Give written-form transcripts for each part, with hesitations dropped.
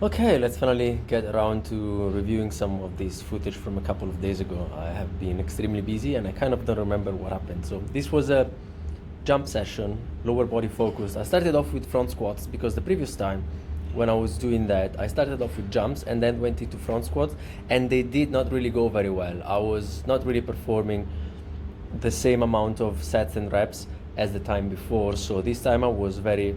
Okay, let's finally get around to reviewing some of this footage from a couple of days ago. I have been extremely busy and I kind of don't remember what happened. So this was a jump session, lower body focused. I started off with front squats because the previous time when I was doing that, I started off with jumps and then went into front squats, and they did not really go very well. I was not really performing the same amount of sets and reps as the time before. So this time I was very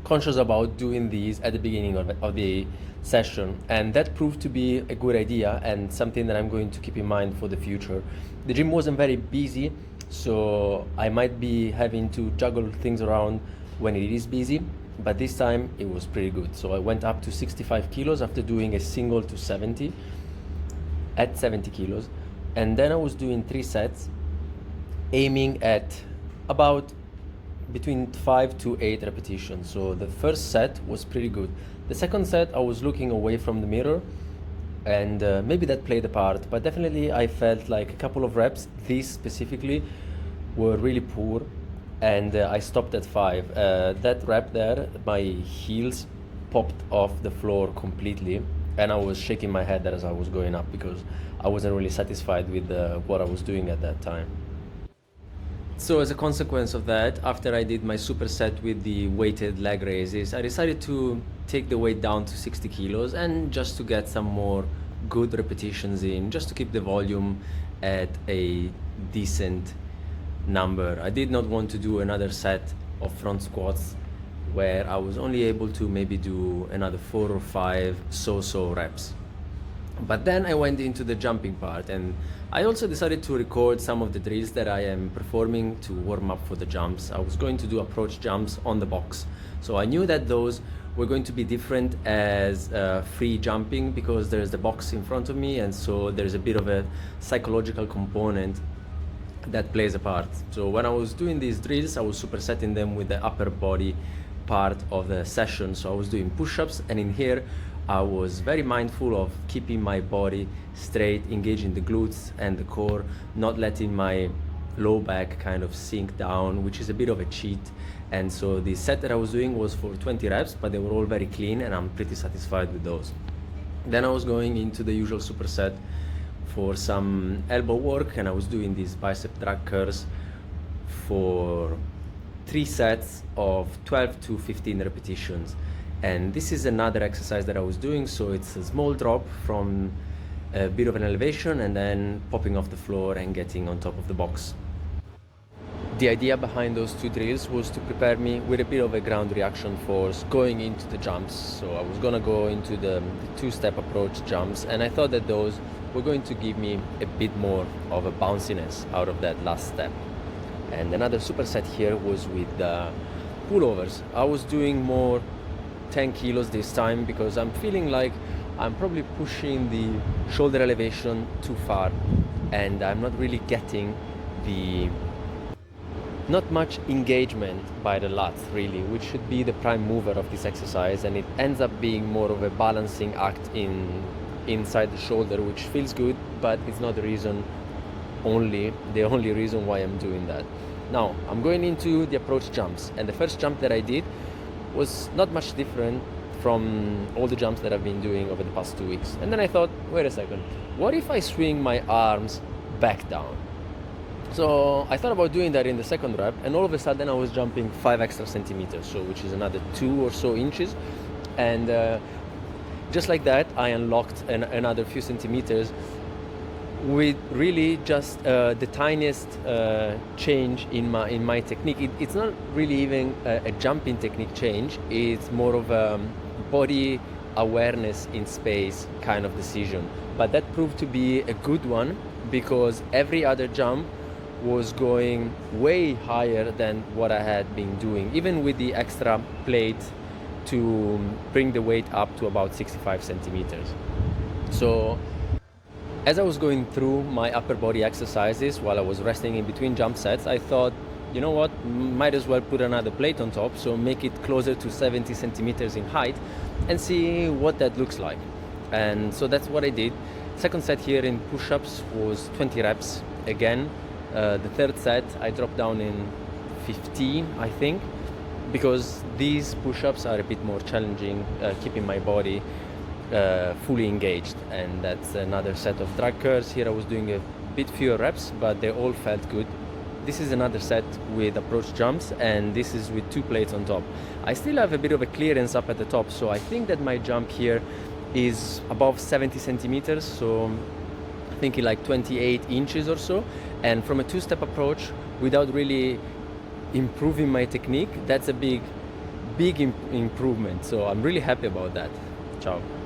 conscious about doing these at the beginning of the session, and that proved to be a good idea and something that I'm going to keep in mind for the future. The gym wasn't very busy, so I might be having to juggle things around when it is busy, but this time it was pretty good. So I went up to 65 kilos after doing a single to 70 at 70 kilos, and then I was doing 3 sets aiming at about between 5 to 8 repetitions. So the first set was pretty good. The second set I was looking away from the mirror, and maybe that played a part, but definitely I felt like a couple of reps, these specifically, were really poor, and I stopped at 5. That rep there, my heels popped off the floor completely, and I was shaking my head as I was going up because I wasn't really satisfied with what I was doing at that time. So as a consequence of that, after I did my superset with the weighted leg raises, I decided to take the weight down to 60 kilos and just to get some more good repetitions in, just to keep the volume at a decent number. I did not want to do another set of front squats where I was only able to maybe do another 4 or 5 so-so reps. But then I went into the jumping part, and I also decided to record some of the drills that I am performing to warm up for the jumps. I was going to do approach jumps on the box. So I knew that those were going to be different as free jumping because there's the box in front of me, and so there's a bit of a psychological component that plays a part. So when I was doing these drills, I was supersetting them with the upper body part of the session. So I was doing push-ups, and in here I was very mindful of keeping my body straight, engaging the glutes and the core, not letting my low back kind of sink down, which is a bit of a cheat. And so the set that I was doing was for 20 reps, but they were all very clean and I'm pretty satisfied with those. Then I was going into the usual superset for some elbow work, and I was doing these bicep drag curls for 3 sets of 12 to 15 repetitions. And this is another exercise that I was doing, so it's a small drop from a bit of an elevation and then popping off the floor and getting on top of the box. The idea behind those 2 drills was to prepare me with a bit of a ground reaction force going into the jumps. So I was gonna go into the 2-step approach jumps, and I thought that those were going to give me a bit more of a bounciness out of that last step. And another superset here was with pullovers. I was doing more 10 kilos this time because I'm feeling like I'm probably pushing the shoulder elevation too far, and I'm not really getting not much engagement by the lats really, which should be the prime mover of this exercise, and it ends up being more of a balancing act inside the shoulder, which feels good, but it's not the only reason why I'm doing that. Now I'm going into the approach jumps, and the first jump that I did was not much different from all the jumps that I've been doing over the past 2 weeks. And then I thought, wait a second, what if I swing my arms back down? So I thought about doing that in the second rep, and all of a sudden I was jumping 5 extra centimeters, so which is another 2 or so inches. And just like that, I unlocked another few centimeters with really just the tiniest change in my technique. It's not really even a jumping technique change, it's more of a body awareness in space kind of decision. But that proved to be a good one because every other jump was going way higher than what I had been doing, even with the extra plate to bring the weight up to about 65 centimeters. So as I was going through my upper body exercises while I was resting in between jump sets, I thought, you know what, might as well put another plate on top, so make it closer to 70 centimeters in height and see what that looks like. And so that's what I did. Second set here in push-ups was 20 reps again. The third set I dropped down in 15, I think. because these push-ups are a bit more challenging, keeping my body fully engaged, and that's another set of drag curls. Here I was doing a bit fewer reps, but they all felt good. This is another set with approach jumps, and this is with 2 plates on top. I still have a bit of a clearance up at the top, so I think that my jump here is above 70 centimeters, so I'm thinking like 28 inches or so. And from a 2-step approach, without really improving my technique, that's a big improvement. So I'm really happy about that. Ciao.